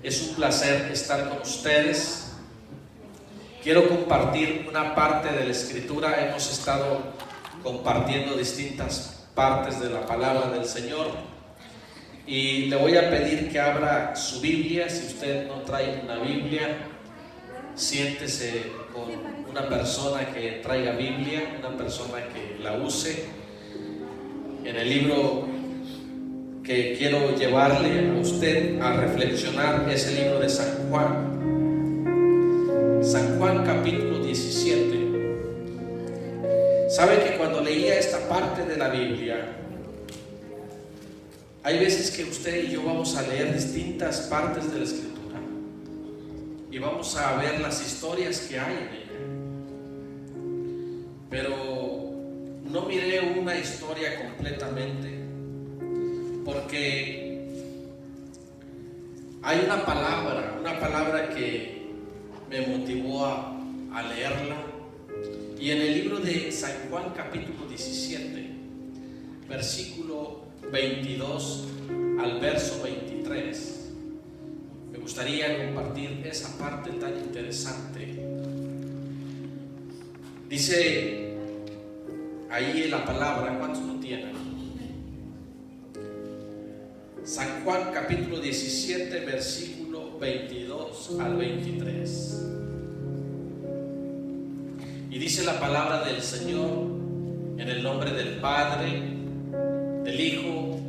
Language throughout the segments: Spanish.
Es un placer estar con ustedes. Quiero compartir una parte de la Escritura. Hemos estado compartiendo distintas partes de la palabra del Señor y le voy a pedir que abra su Biblia. Si usted no trae una Biblia, siéntese con una persona que traiga Biblia, una persona que la use. En el libro que quiero llevarle a usted a reflexionar es el libro de San Juan. San Juan capítulo 17. ¿Sabe que cuando leía esta parte de la Biblia, hay veces que usted y yo vamos a leer distintas partes de la Escritura y vamos a ver las historias que hay en ella, pero no miré una historia completamente, porque hay una palabra que me motivó a leerla, y en el libro de San Juan capítulo 17 versículo 22 al verso 23, me gustaría compartir esa parte tan interesante. Dice ahí la palabra, ¿cuántos lo tienen? San Juan capítulo 17 versículo 22 al 23. Y dice la palabra del Señor en el nombre del Padre, del Hijo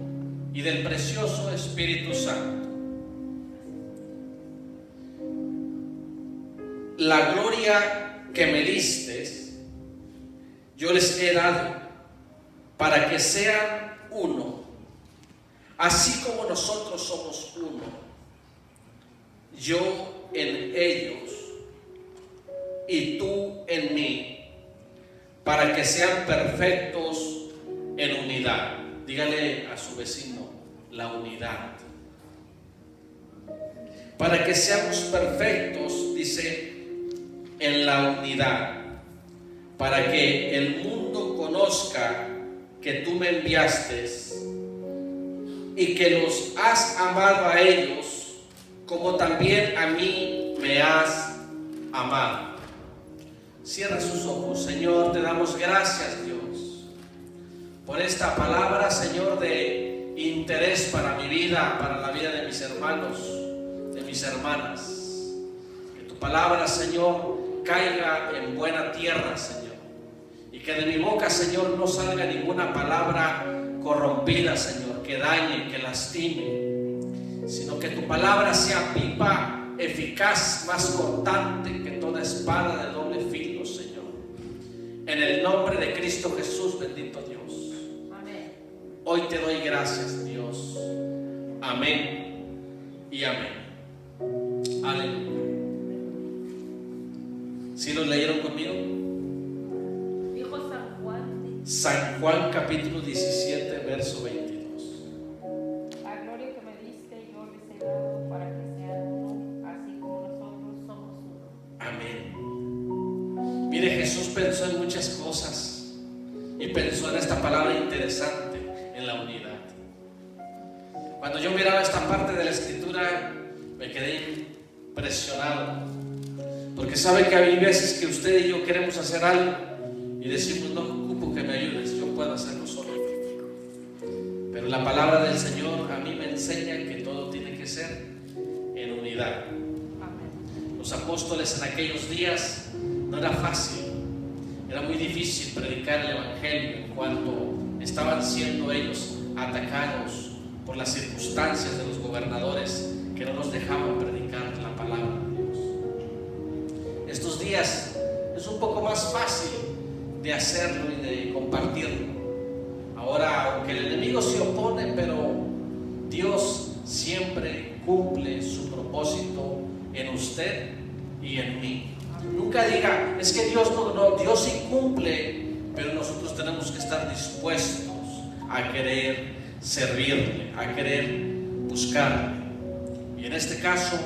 y del precioso Espíritu Santo. La gloria que me diste, yo les he dado, para que sean uno, así como nosotros somos uno, yo en ellos y tú en mí, para que sean perfectos en unidad. Dígale a su vecino, la unidad. Para que seamos perfectos, dice, en la unidad, para que el mundo conozca que tú me enviaste y que los has amado a ellos como también a mí me has amado. Cierra sus ojos. Señor, te damos gracias, Dios, por esta palabra, Señor, de interés para mi vida, para la vida de mis hermanos, de mis hermanas. Que tu palabra, Señor, caiga en buena tierra, Señor, y que de mi boca, Señor, no salga ninguna palabra corrompida, Señor, que dañe, que lastime, sino que tu palabra sea viva, eficaz, más cortante que toda espada de doble filo, Señor. En el nombre de Cristo Jesús, bendito Dios. Amén. Hoy te doy gracias, Dios. Amén y amén. Aleluya. ¿Sí lo leyeron conmigo? Dijo San Juan. San Juan capítulo 17 verso 22. La gloria que me diste yo les he dado, para que sean uno, así como nosotros somos uno. Amén. Mire, Jesús pensó en muchas cosas y pensó en esta palabra interesante, en la unidad. Cuando yo miraba esta parte de la Escritura, me quedé impresionado, porque sabe que hay veces que usted y yo queremos hacer algo y decimos, no ocupo que me ayudes, yo puedo hacerlo solo. Pero la palabra del Señor a mí me enseña que todo tiene que ser en unidad. Los apóstoles en aquellos días no era fácil, era muy difícil predicar el Evangelio en cuanto estaban siendo ellos atacados por las circunstancias de los gobernadores que no los dejaban predicar la palabra de Dios. Estos días es un poco más fácil de hacerlo y de compartirlo. Ahora, aunque el enemigo se opone, pero Dios siempre cumple su propósito en usted y en mí. Nunca diga, es que Dios no, Dios sí cumple, pero nosotros tenemos que estar dispuestos a querer servirle, a querer buscarle. Y en este caso,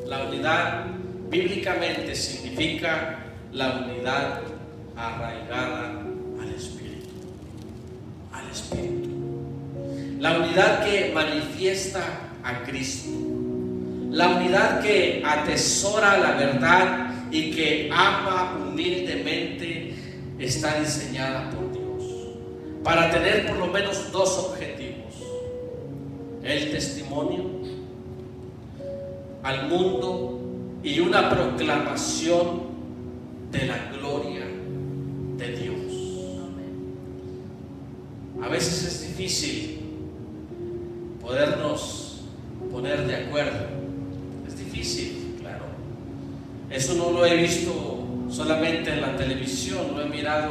la unidad bíblicamente significa la unidad arraigada al Espíritu. Al Espíritu. La unidad que manifiesta a Cristo. La unidad que atesora la verdad y que ama humildemente está diseñada por Dios para tener por lo menos dos objetivos: el testimonio al mundo y una proclamación de la gloria de Dios. A veces es difícil podernos poner de acuerdo. Es difícil, claro. Eso no lo he visto solamente en la televisión, lo he mirado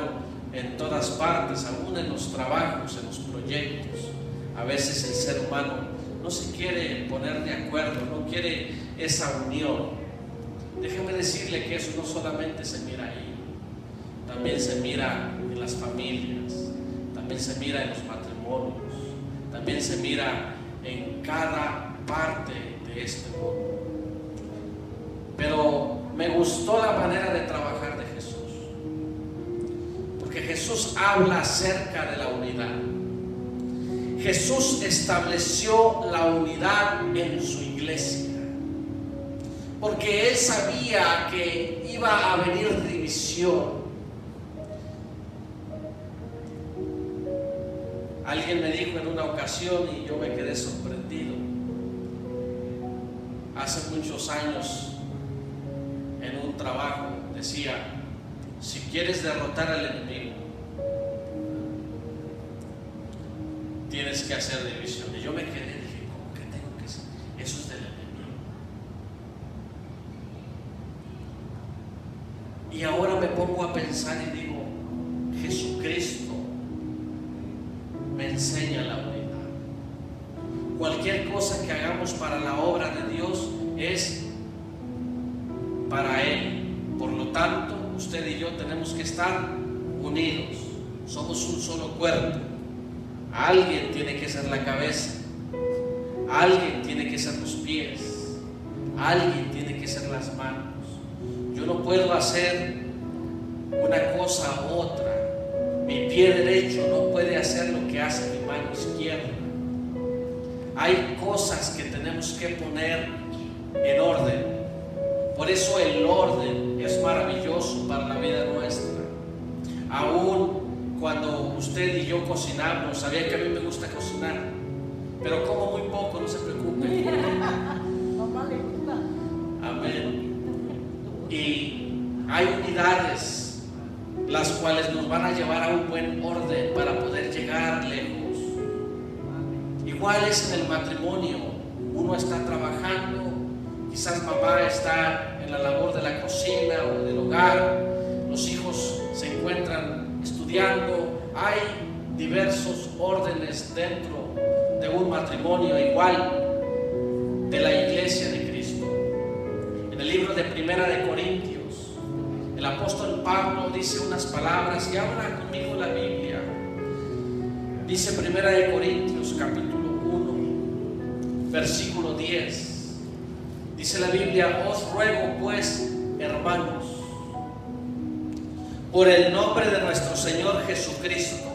en todas partes, aún en los trabajos, en los proyectos. A veces el ser humano no se quiere poner de acuerdo, no quiere esa unión. Déjeme decirle que eso no solamente se mira ahí, también se mira en las familias, también se mira en los matrimonios, también se mira en cada parte de este mundo. Pero me gustó la manera de trabajar de Jesús, porque Jesús habla acerca de la unidad. Jesús estableció la unidad en su iglesia, porque Él sabía que iba a venir división. Alguien me dijo en una ocasión y yo me quedé sorprendido. Hace muchos años, en un trabajo, decía: si quieres derrotar al enemigo, tienes que hacer división. Y yo me quedé y dije: ¿cómo que tengo que hacer? Eso es del enemigo. Y ahora me pongo a pensar y digo: Jesucristo me enseña la unidad. Cualquier cosa que hagamos para la obra de Dios es para Él. Por lo tanto, usted y yo tenemos que estar unidos. Somos un solo cuerpo. Alguien tiene que ser la cabeza, alguien tiene que ser los pies, alguien tiene que ser las manos. Yo no puedo hacer una cosa u otra. Mi pie derecho no puede hacer lo que hace mi mano izquierda. Hay cosas que tenemos que poner en orden. Por eso el orden es maravilloso para la vida nuestra. Aún cuando usted y yo cocinamos, sabía que a mí me gusta cocinar, pero como muy poco, no se preocupe. Mamá le gusta. Amén. Y hay unidades las cuales nos van a llevar a un buen orden para poder llegar lejos. Igual es en el matrimonio. Uno está trabajando, quizás mamá está en la labor de la cocina o del hogar, los hijos se encuentran estudiando. Hay diversos órdenes dentro de un matrimonio, igual de la iglesia de Cristo. En el libro de Primera de Corintios, el apóstol Pablo dice unas palabras y habla conmigo la Biblia. Dice Primera de Corintios capítulo 1 versículo 10. Dice la Biblia: os ruego pues, hermanos, por el nombre de nuestro Señor Jesucristo,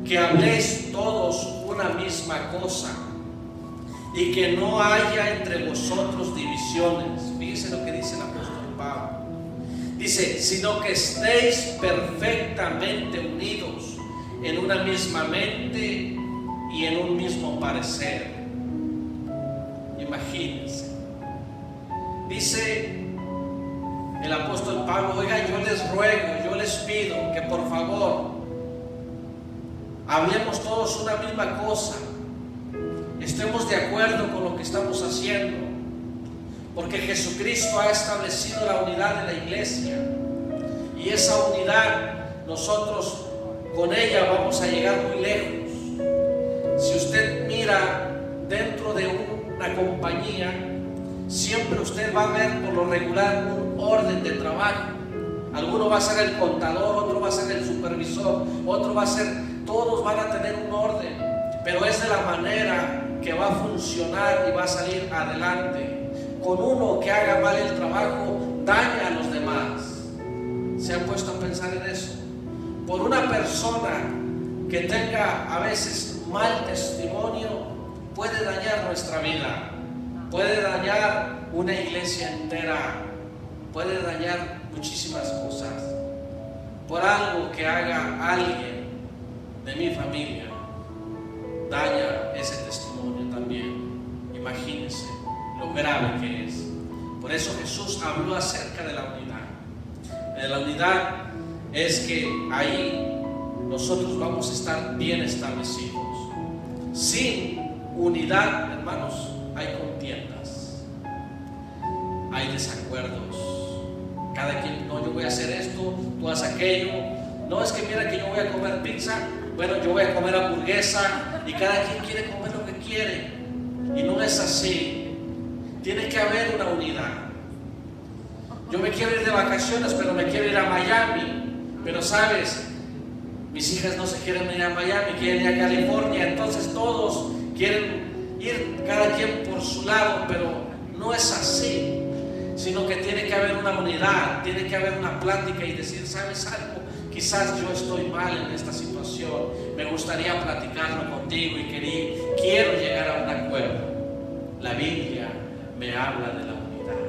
que habléis todos una misma cosa y que no haya entre vosotros divisiones. Fíjense lo que dice el apóstol Pablo. Dice: sino que estéis perfectamente unidos en una misma mente y en un mismo parecer. Imagínense. Dice el apóstol Pablo: oiga, yo les ruego, yo les pido que por favor hablemos todos una misma cosa, estemos de acuerdo con lo que estamos haciendo, porque Jesucristo ha establecido la unidad de la iglesia, y esa unidad nosotros con ella vamos a llegar muy lejos. Si usted mira dentro de una compañía, siempre usted va a ver por lo regular un orden de trabajo. Alguno va a ser el contador, otro va a ser el supervisor, otro va a ser, todos van a tener un orden, pero es de la manera que va a funcionar y va a salir adelante. Con uno que haga mal el trabajo, daña a los demás. ¿Se han puesto a pensar en eso? Por una persona que tenga a veces mal testimonio, puede dañar nuestra vida. puede dañar una iglesia entera, puede dañar muchísimas cosas. Por algo que haga alguien de mi familia, daña ese testimonio también. Imagínense lo grave que es. Por eso Jesús habló acerca de la unidad. De la unidad es que ahí nosotros vamos a estar bien establecidos. Sin unidad, hermanos, hay contiendas, hay desacuerdos. Cada quien, no, yo voy a hacer esto, tú haces aquello. No, es que mira que yo voy a comer pizza, bueno, yo voy a comer hamburguesa, y cada quien quiere comer lo que quiere. Y no es así. Tiene que haber una unidad. Yo me quiero ir de vacaciones, pero me quiero ir a Miami. Pero sabes, mis hijas no se quieren ir a Miami, quieren ir a California. Entonces todos quieren ir cada quien por su lado, pero no es así. Sino que tiene que haber una unidad, tiene que haber una plática y decir, ¿sabes algo? Quizás yo estoy mal en esta situación, me gustaría platicarlo contigo y quiero llegar a un acuerdo. La Biblia me habla de la unidad.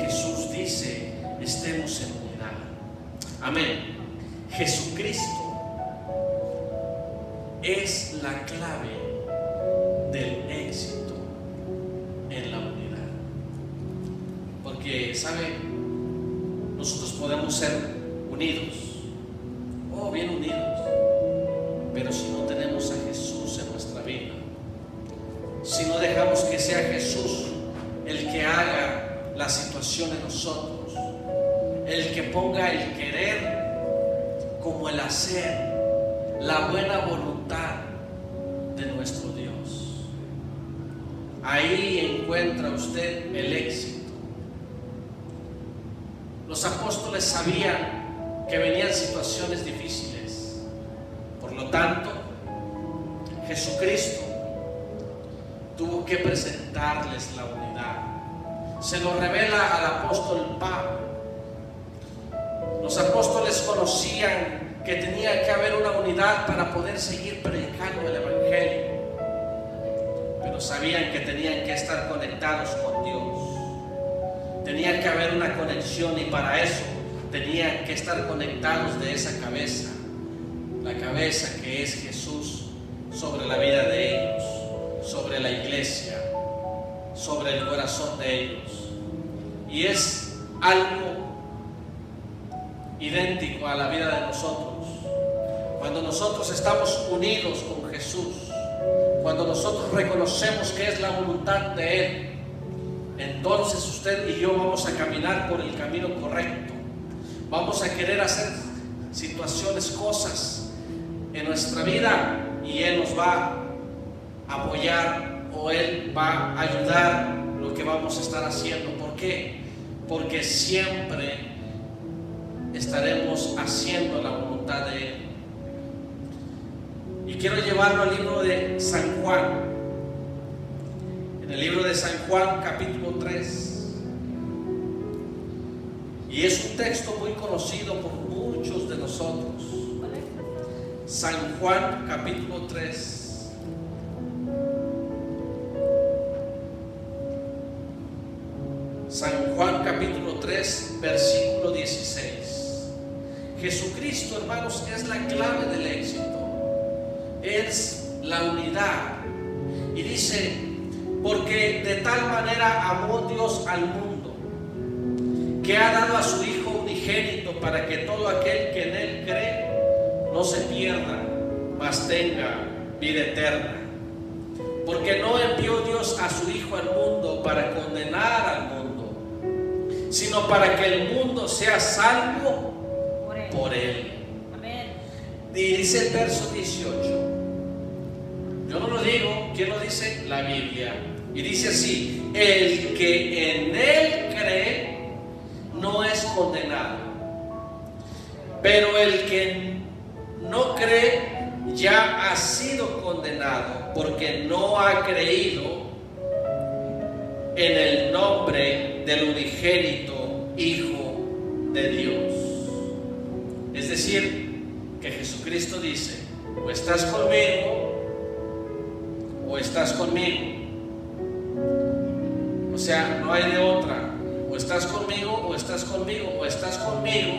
Jesús dice, estemos en unidad. Amén. Jesucristo es la clave del éxito en la unidad. Porque, ¿sabe? Nosotros podemos ser unidos, bien unidos, pero si no tenemos a Jesús en nuestra vida, si no dejamos que sea Jesús el que haga la situación en nosotros, el que ponga el querer como el hacer, la buena voluntad de nuestro Dios, ahí encuentra usted el éxito. Los apóstoles sabían que venían situaciones difíciles. Por lo tanto, Jesucristo tuvo que presentarles la unidad. Se lo revela al apóstol Pablo. Los apóstoles conocían que tenía que haber una unidad para poder seguir predicando el evangelio, pero sabían que tenían que estar conectados con Dios. Tenía que haber una conexión, y para eso tenían que estar conectados de esa cabeza, la cabeza que es Jesús, sobre la vida de ellos, sobre la iglesia, sobre el corazón de ellos. Y es algo idéntico a la vida de nosotros. Cuando nosotros estamos unidos con Jesús, cuando nosotros reconocemos que es la voluntad de Él, entonces usted y yo vamos a caminar por el camino correcto. Vamos a querer hacer situaciones, cosas en nuestra vida, y Él nos va a apoyar, o Él va a ayudar lo que vamos a estar haciendo. ¿Por qué? Porque siempre estaremos haciendo la voluntad de Él. Y quiero llevarlo al libro de San Juan. En el libro de San Juan, capítulo 3. Y es un texto muy conocido por muchos de nosotros. San Juan, capítulo 3. San Juan, capítulo 3, versículo 16. Jesucristo, hermanos, es la clave del éxito. Es la unidad. Y dice, porque de tal manera amó Dios al mundo, que ha dado a su Hijo unigénito, para que todo aquel que en Él cree no se pierda, mas tenga vida eterna. Porque no envió Dios a su Hijo al mundo para condenar al mundo, sino para que el mundo sea salvo por Él. Amén. Y dice el verso 18. Yo no lo digo, ¿quién lo dice? La Biblia. Y dice así: el que en Él cree no es condenado, pero el que no cree ya ha sido condenado, porque no ha creído en el nombre del unigénito Hijo de Dios. Es decir, que Jesucristo dice: o estás conmigo o estás conmigo. sea, no hay de otra. O estás conmigo, o estás conmigo, o estás conmigo,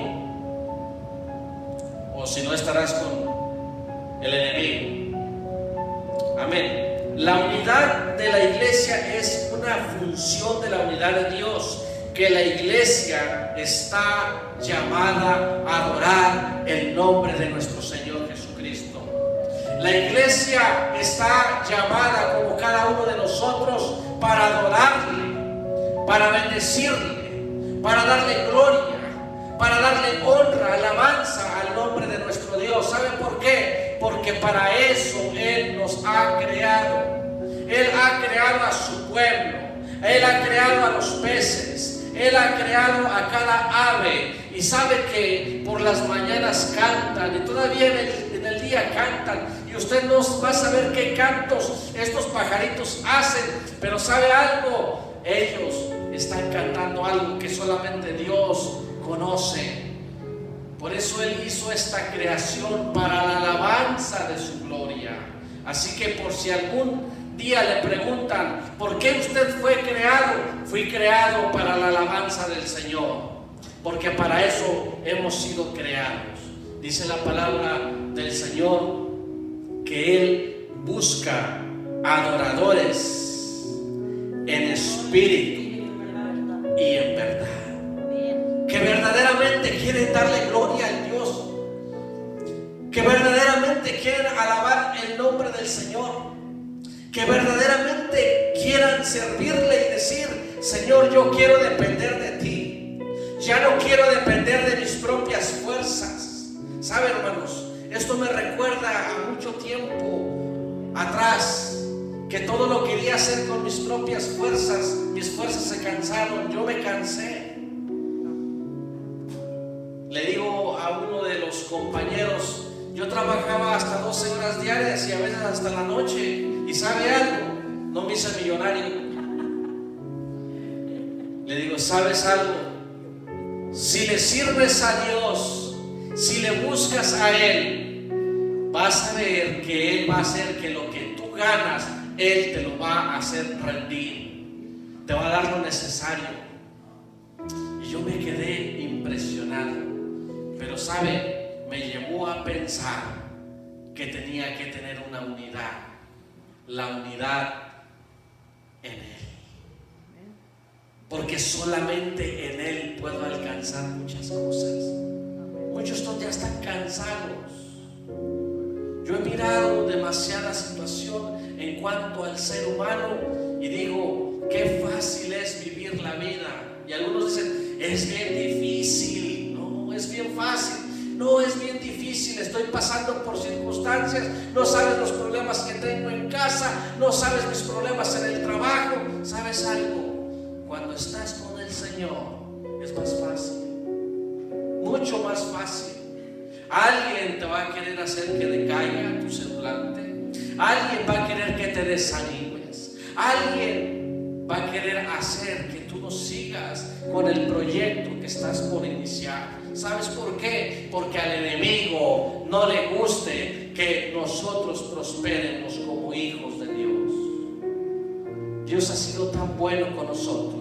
o si no estarás con el enemigo. Amén. La unidad de la iglesia es una función de la unidad de Dios, que la iglesia está llamada a adorar el nombre de nuestro Señor Jesucristo. La iglesia está llamada, como cada uno de nosotros, para adorarle, para bendecirle, para darle gloria, para darle honra, alabanza al nombre de nuestro Dios. ¿Sabe por qué? Porque para eso Él nos ha creado. Él ha creado a su pueblo, Él ha creado a los peces, Él ha creado a cada ave. Y sabe que por las mañanas cantan, y todavía en el día cantan, y usted no va a saber qué cantos estos pajaritos hacen, pero ¿sabe algo? Ellos están cantando algo que solamente Dios conoce. Por eso Él hizo esta creación para la alabanza de su gloria. Así que por si algún día le preguntan, ¿por qué usted fue creado? Fui creado para la alabanza del Señor, porque para eso hemos sido creados. Dice la palabra del Señor que Él busca adoradores en espíritu y en verdad, que verdaderamente quieren darle gloria a Dios, que verdaderamente quieren alabar el nombre del Señor, que verdaderamente quieran servirle y decir: Señor, yo quiero depender de ti, ya no quiero depender de mis propias fuerzas. ¿Sabe, hermanos? Esto me recuerda a mucho tiempo atrás, que todo lo quería hacer con mis propias fuerzas. Mis fuerzas se cansaron, yo me cansé. Le digo a uno de los compañeros, yo trabajaba hasta 12 horas diarias y a veces hasta la noche. ¿Y sabe algo? No me hice millonario. Le digo, ¿sabes algo? Si le sirves a Dios, si le buscas a Él, vas a ver que Él va a hacer que lo que tú ganas, Él te lo va a hacer rendir, te va a dar lo necesario. Y yo me quedé impresionado, pero ¿sabe? Me llevó a pensar que tenía que tener una unidad, la unidad en Él, porque solamente en Él puedo alcanzar muchas cosas. Muchos ya están cansados. Yo he mirado demasiada situación en cuanto al ser humano y digo, qué fácil es vivir la vida. Y algunos dicen, es bien difícil. No, es bien fácil. No, es bien difícil. Estoy pasando por circunstancias. No sabes los problemas que tengo en casa. No sabes mis problemas en el trabajo. ¿Sabes algo? Cuando estás con el Señor es más fácil, mucho más fácil. Alguien te va a querer hacer que decaiga tu semblante. Alguien va a querer que te desanimes. Alguien va a querer hacer que tú no sigas con el proyecto que estás por iniciar. ¿Sabes por qué? Porque al enemigo no le guste que nosotros prosperemos como hijos de Dios. Dios ha sido tan bueno con nosotros.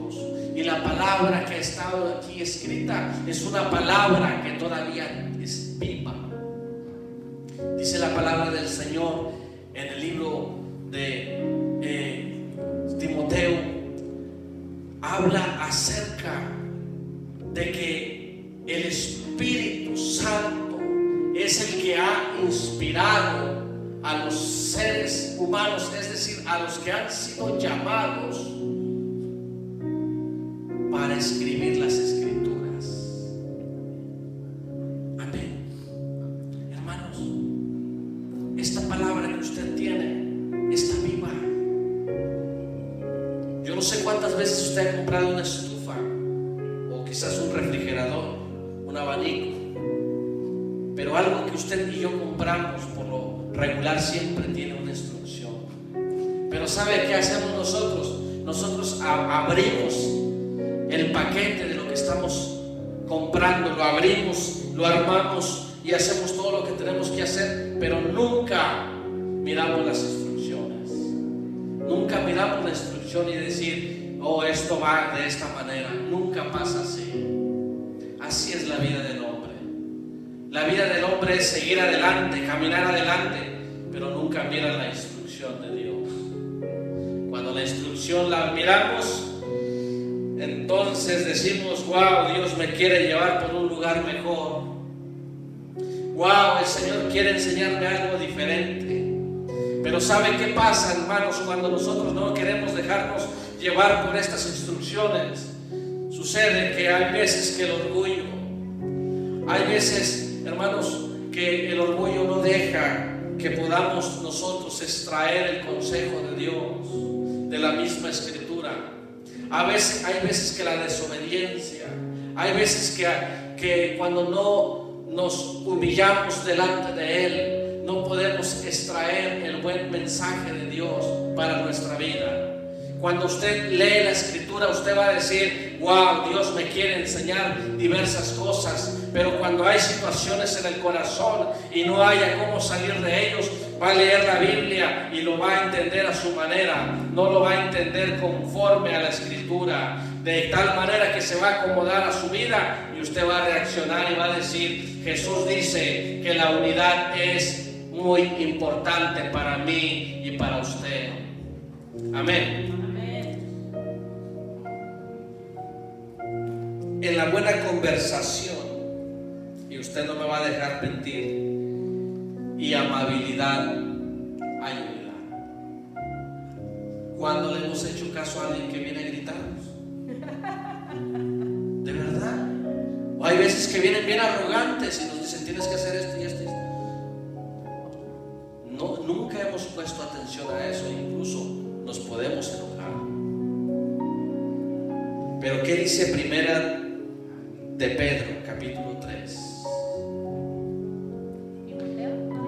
Y la palabra que ha estado aquí escrita es una palabra que todavía es viva. Dice la palabra del Señor en el libro de Timoteo. Habla acerca de que el Espíritu Santo es el que ha inspirado a los seres humanos, es decir, a los que han sido llamados para escribir las Escrituras. Amén. Hermanos, esta palabra que usted tiene está viva. Yo no sé cuántas veces usted ha comprado una estufa o quizás un refrigerador, un abanico, pero algo que usted y yo compramos por lo regular siempre tiene una instrucción. Pero ¿sabe qué hacemos nosotros? Nosotros abrimos el paquete de lo que estamos comprando, lo abrimos, lo armamos y hacemos todo lo que tenemos que hacer, pero nunca miramos las instrucciones. Nunca miramos la instrucción y decir, oh, esto va de esta manera. Nunca pasa así. Así es la vida del hombre. La vida del hombre es seguir adelante, caminar adelante, pero nunca mira la instrucción de Dios. Cuando la instrucción la miramos, entonces decimos: wow, Dios me quiere llevar por un lugar mejor. Wow, el Señor quiere enseñarme algo diferente. Pero ¿sabe qué pasa, hermanos? Cuando nosotros no queremos dejarnos llevar por estas instrucciones, sucede que hay veces que el orgullo, hay veces, hermanos, que el orgullo no deja que podamos nosotros extraer el consejo de Dios de la misma Escritura. Hay veces que la desobediencia, hay veces que cuando no nos humillamos delante de Él, no podemos extraer el buen mensaje de Dios para nuestra vida. Cuando usted lee la Escritura, usted va a decir: wow, Dios me quiere enseñar diversas cosas. Pero cuando hay situaciones en el corazón y no haya cómo salir de ellos, va a leer la Biblia y lo va a entender a su manera. No lo va a entender conforme a la Escritura, de tal manera que se va a acomodar a su vida, y usted va a reaccionar y va a decir: Jesús dice que la unidad es muy importante para mí y para usted. Amén. En la buena conversación, y usted no me va a dejar mentir, y amabilidad hay unidad. ¿Cuándo le hemos hecho caso a alguien que viene a gritarnos? ¿De verdad? O hay veces que vienen bien arrogantes y nos dicen: tienes que hacer esto y esto y esto. No, nunca hemos puesto atención a eso, incluso nos podemos enojar. Pero ¿qué dice Primera de Pedro, capítulo 3?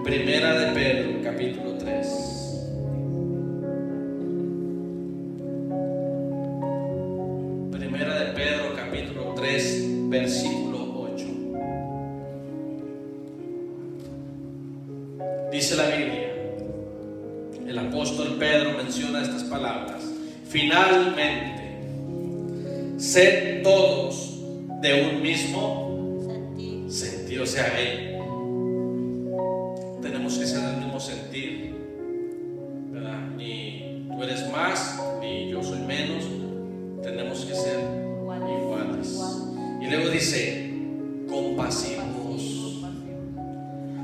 Primera de Pedro, capítulo 3. Primera de Pedro, capítulo 3, versículo 8. Dice la Biblia, el apóstol Pedro menciona estas palabras: finalmente, sed todos de un mismo sentir. O sea, tenemos que ser del mismo sentir, ¿verdad? Ni tú eres más, ni yo soy menos. Tenemos que ser iguales. Y luego dice: compasivos,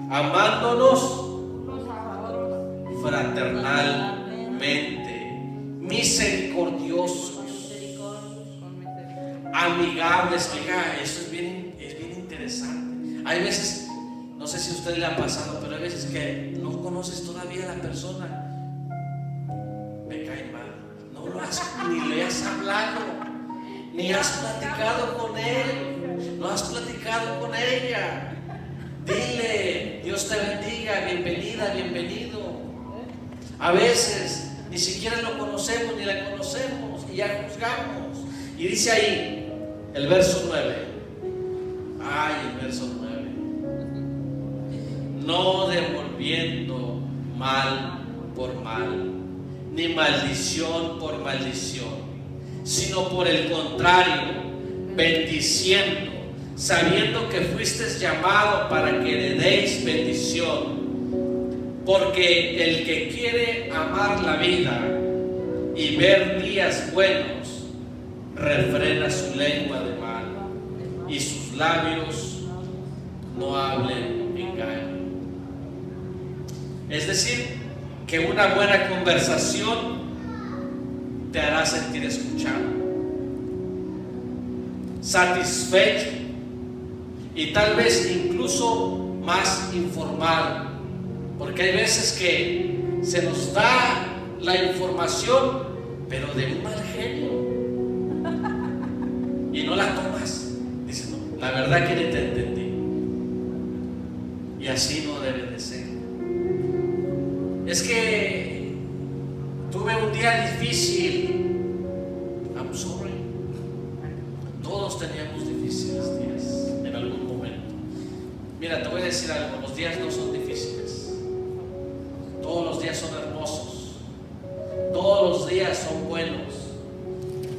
amándonos fraternalmente, misericordiosos, amigables. Oiga, eso es bien interesante. Hay veces, no sé si a usted le ha pasado, pero hay veces que no conoces todavía a la persona. Me cae mal. No lo has, ni le has hablado, ni has platicado con él, no has platicado con ella. Dile: Dios te bendiga, bienvenida, bienvenido. A veces ni siquiera lo conocemos ni la conocemos y ya juzgamos. Y dice ahí el verso 9. Ay, el verso 9. No devolviendo mal por mal, ni maldición por maldición, sino por el contrario, bendiciendo, sabiendo que fuisteis llamado para que le deis bendición. Porque el que quiere amar la vida y ver días buenos, refrena su lengua de mal, y sus labios no hablen engaño. Es decir, que una buena conversación te hará sentir escuchado, satisfecho y tal vez incluso más informado. Porque hay veces que se nos da la información, pero de un mal genio, y no la tomas. Dices: no, la verdad que ni te entendí. Y así no debe de ser. Es que tuve un día difícil. I'm sorry. Todos teníamos difíciles días en algún momento. Mira, te voy a decir algo: los días no son difíciles. Todos los días son hermosos. Todos los días son buenos.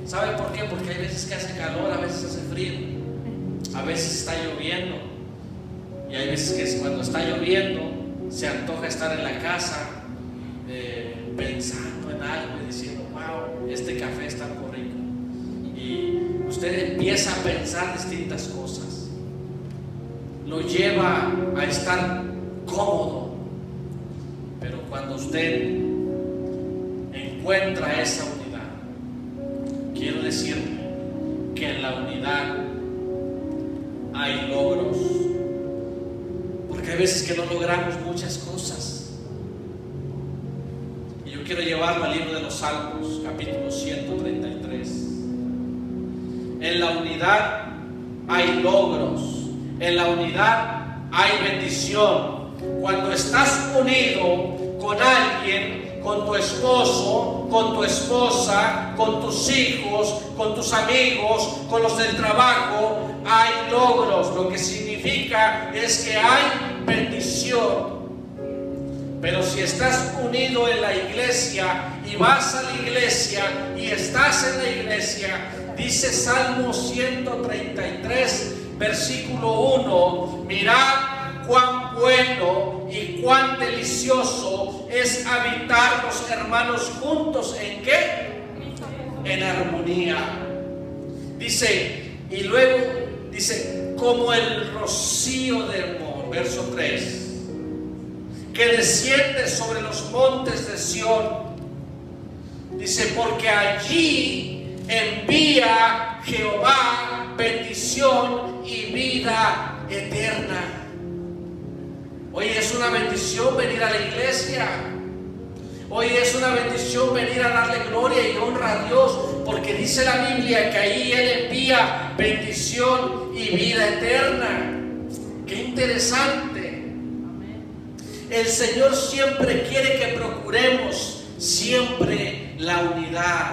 ¿Sabe por qué? Porque hay veces que hace calor, a veces hace frío, a veces está lloviendo. Y hay veces que cuando está lloviendo se antoja estar en la casa pensando en algo y diciendo, wow, este café está muy rico. Y usted empieza a pensar distintas cosas. Lo lleva a estar cómodo. Pero cuando usted encuentra esa unidad, quiero decirle que en la unidad hay logros. Porque hay veces que no logramos muchas cosas. Y yo quiero llevarlo al libro de los Salmos, capítulo 133. En la unidad hay logros. En la unidad hay bendición. Cuando estás unido con alguien, con tu esposo, con tu esposa, con tus hijos, con tus amigos, con los del trabajo, hay logros. Lo que significa es que hay bendición. Pero si estás unido en la iglesia y vas a la iglesia y estás en la iglesia, dice Salmo 133, versículo 1, mirad cuán bueno y cuán delicioso es habitar los hermanos juntos. ¿En qué? En armonía. Dice, y luego dice, como el rocío de Hermón, verso 3, que desciende sobre los montes de Sión. Dice, porque allí envía Jehová bendición y vida eterna. Hoy es una bendición venir a la iglesia. Hoy es una bendición venir a darle gloria y honra a Dios, porque dice la Biblia que ahí Él envía bendición y vida eterna. Qué interesante. El Señor siempre quiere que procuremos siempre la unidad.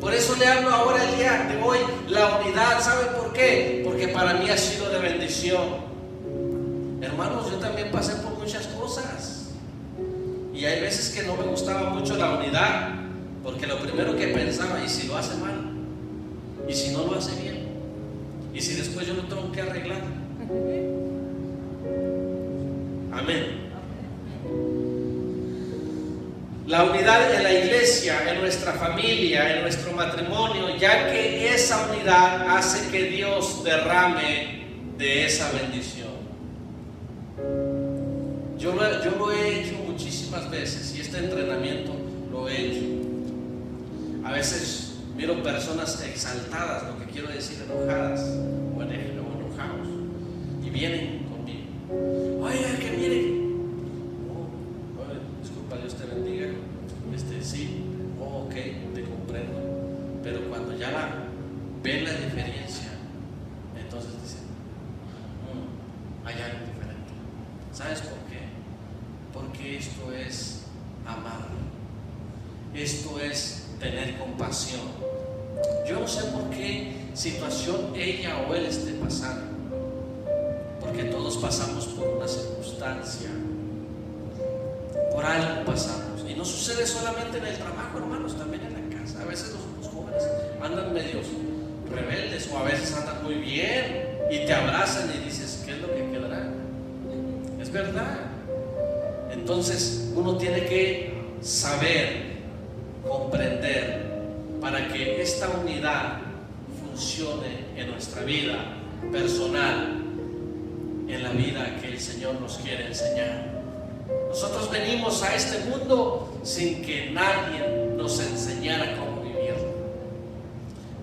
Por eso le hablo ahora el día de hoy, la unidad. ¿Sabe por qué? Porque para mí ha sido de bendición. Hermanos, yo también pasé por muchas cosas. Y hay veces que no me gustaba mucho la unidad, porque lo primero que pensaba, ¿y si lo hace mal? ¿Y si no lo hace bien? ¿Y si después yo lo tengo que arreglar? Amén. La unidad en la iglesia, en nuestra familia, en nuestro matrimonio, ya que esa unidad hace que Dios derrame de esa bendición. Yo lo he hecho muchísimas veces y este entrenamiento lo he hecho. A veces miro personas exaltadas, lo que quiero decir enojadas o enojados, y vienen conmigo. Oiga, que miren. Disculpa, Dios te bendiga. Sí, ok, te comprendo. Pero cuando ya ven la diferencia, entonces dicen, hay algo diferente. ¿Sabes por qué? Porque esto es amar. Esto es tener compasión. Yo no sé por qué situación ella o él esté pasando, porque todos pasamos por una circunstancia, por algo pasamos. Y no sucede solamente en el trabajo, hermanos, también en la casa. A veces los jóvenes andan medios rebeldes o a veces andan muy bien y te abrazan y dices, ¿qué es lo que quedará? Es verdad. Entonces uno tiene que saber, comprender, para que esta unidad funcione en nuestra vida personal, en la vida que el Señor nos quiere enseñar. Nosotros venimos a este mundo sin que nadie nos enseñara cómo vivir.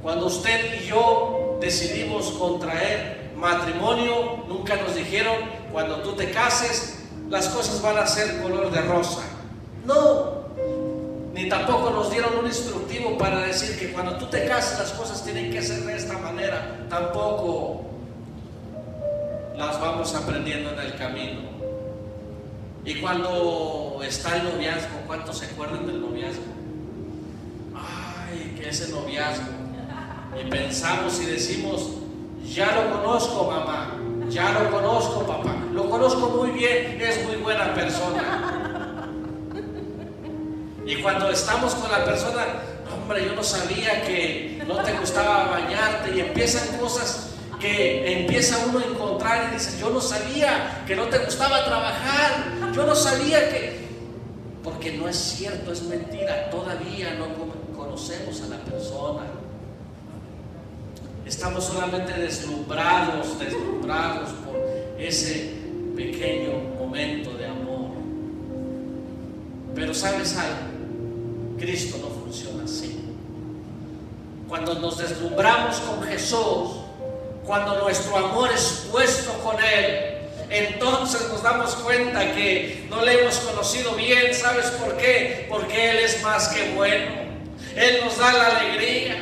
Cuando usted y yo decidimos contraer matrimonio, nunca nos dijeron, cuando tú te cases, las cosas van a ser color de rosa. No, ni tampoco nos dieron un instructivo para decir que cuando tú te cases las cosas tienen que ser de esta manera. Tampoco las vamos aprendiendo en el camino. Y cuando está el noviazgo, ¿cuántos se acuerdan del noviazgo? Ay, que ese noviazgo. Y pensamos y decimos, ya lo conozco, mamá, ya lo conozco, papá, lo conozco muy bien, es muy buena persona. Y cuando estamos con la persona, hombre, yo no sabía que no te gustaba bañarte, y empiezan cosas que empieza uno a encontrar y dice, yo no sabía que no te gustaba trabajar, yo no sabía que... Porque no es cierto, es mentira, todavía no conocemos a la persona. Estamos solamente deslumbrados por ese pequeño momento de amor. Pero ¿sabes algo? Cristo no funciona así. Cuando nos deslumbramos con Jesús, cuando nuestro amor es puesto con Él, entonces nos damos cuenta que no le hemos conocido bien. ¿Sabes por qué? Porque Él es más que bueno. Él nos da la alegría,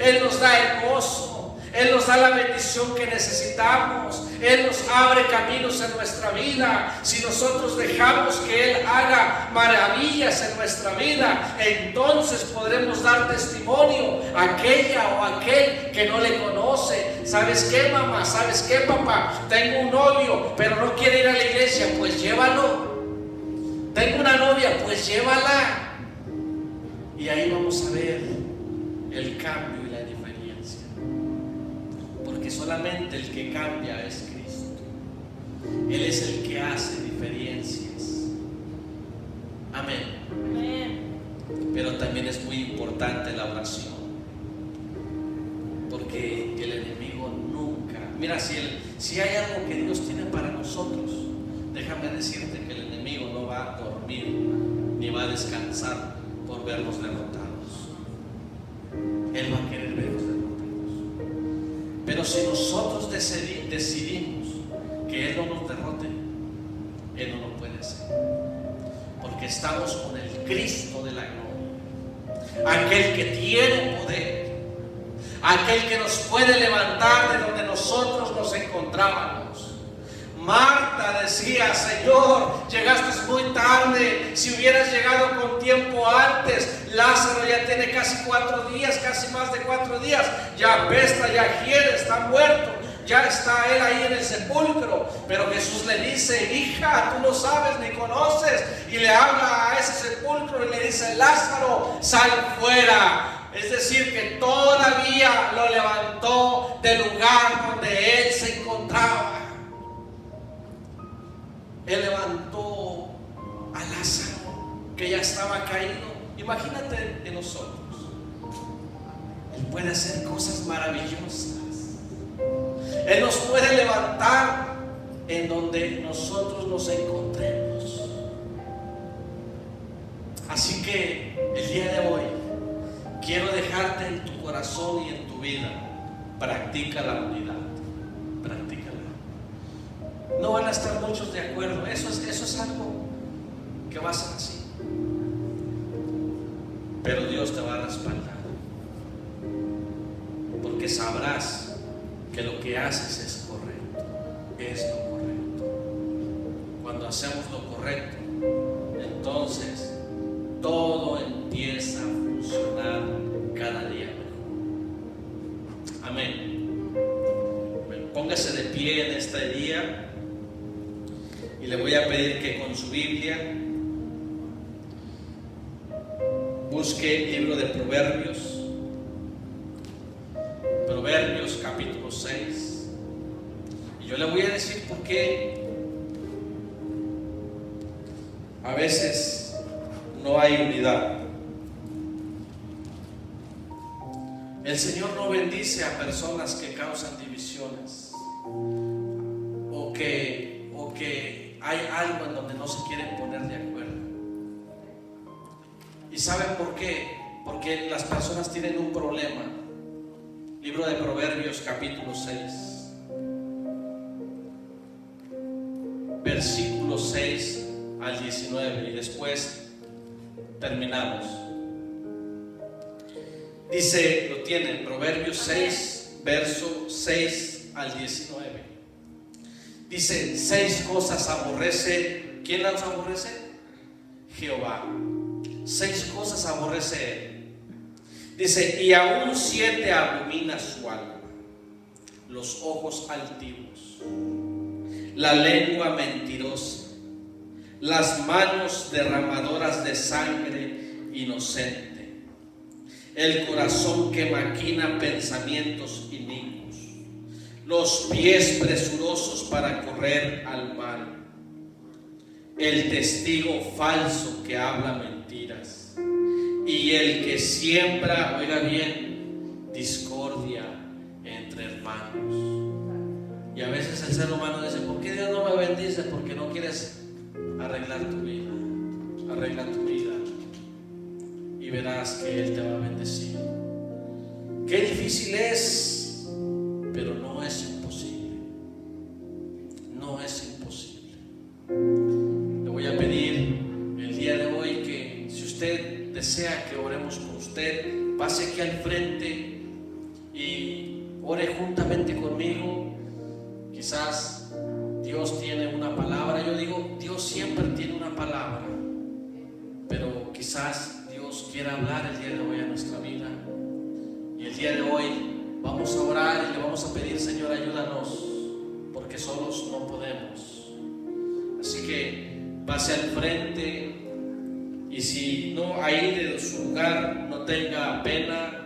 Él nos da el gozo, Él nos da la bendición que necesitamos. Él nos abre caminos en nuestra vida. Si nosotros dejamos que Él haga maravillas en nuestra vida, entonces podremos dar testimonio a aquella o a aquel que no le conoce. ¿Sabes qué, mamá? ¿Sabes qué, papá? Tengo un novio, pero no quiere ir a la iglesia. Pues llévalo. Tengo una novia, pues llévala. Y ahí vamos a ver el cambio y la diferencia. Porque solamente el que cambia es Cristo. Él es el que hace diferencias. Amén. Amén. Pero también es muy importante la oración. Porque el enemigo nunca... Mira, si hay algo que Dios tiene para nosotros, déjame decirte que el enemigo no va a dormir ni va a descansar por vernos derrotados. Él va a querer vernos derrotados. Pero si nosotros decidimos que Él no nos derrote, Él no lo puede hacer. Porque estamos con el Cristo de la gloria, aquel que tiene poder, aquel que nos puede levantar de donde nosotros nos encontrábamos. Marta decía, Señor, llegaste muy tarde. Si hubieras llegado con tiempo antes. Lázaro ya tiene casi 4 días, casi más de 4 días. Ya apesta, ya hiede, está muerto. Ya está él ahí en el sepulcro. Pero Jesús le dice, hija, tú no sabes ni conoces. Y le habla a ese sepulcro y le dice, Lázaro, sal fuera. Es decir, que todavía lo levantó del lugar donde él se encontraba. Él levantó a Lázaro, que ya estaba caído. Imagínate en nosotros. Él puede hacer cosas maravillosas. Él nos puede levantar en donde nosotros nos encontremos. Así que el día de hoy quiero dejarte en tu corazón y en tu vida. Practica la unidad. Practícala. No van a estar muchos de acuerdo. Eso es algo que va a ser así. Pero Dios te va a respaldar. Porque sabrás que lo que haces es correcto. Es lo correcto. Cuando hacemos lo correcto, entonces todo empieza a funcionar cada día mejor. Amén. Póngase de pie en este día y le voy a pedir que con su Biblia busque el libro de Proverbios. Proverbios capítulo 6. Y yo le voy a decir por qué a veces no hay unidad. El Señor no bendice a personas que causan divisiones o que hay algo en donde no se quieren poner de acuerdo. ¿Y saben por qué? Porque las personas tienen un problema. Libro de Proverbios capítulo 6, versículos 6 al 19, y después terminamos. Dice, lo tienen, Proverbios 6, verso 6 al 19. Dice, 6 cosas aborrece. ¿Quién las aborrece? Jehová. 6 cosas aborrece él. Dice, y aún 7 abomina su alma: los ojos altivos, la lengua mentirosa, las manos derramadoras de sangre inocente, el corazón que maquina pensamientos inicuos, los pies presurosos para correr al mal, el testigo falso que habla mentiras y el que siembra, oiga bien, discordia entre hermanos. Y a veces el ser humano dice: ¿por qué Dios no me bendice? Porque no quieres arreglar tu vida. Arregla tu vida y verás que Él te va a bendecir. Qué difícil es, pero no es imposible. No es imposible. Le voy a pedir el día de hoy que, si usted desea que oremos por usted, pase aquí al frente y ore juntamente conmigo. Quizás Dios tiene una palabra. Yo digo, Dios siempre tiene una palabra, pero quizás Dios quiera hablar el día de hoy a nuestra vida. Y el día de hoy vamos a orar y le vamos a pedir: Señor, ayúdanos, porque solos no podemos. Así que pase al frente, y si no, ahí de su lugar, no tenga pena,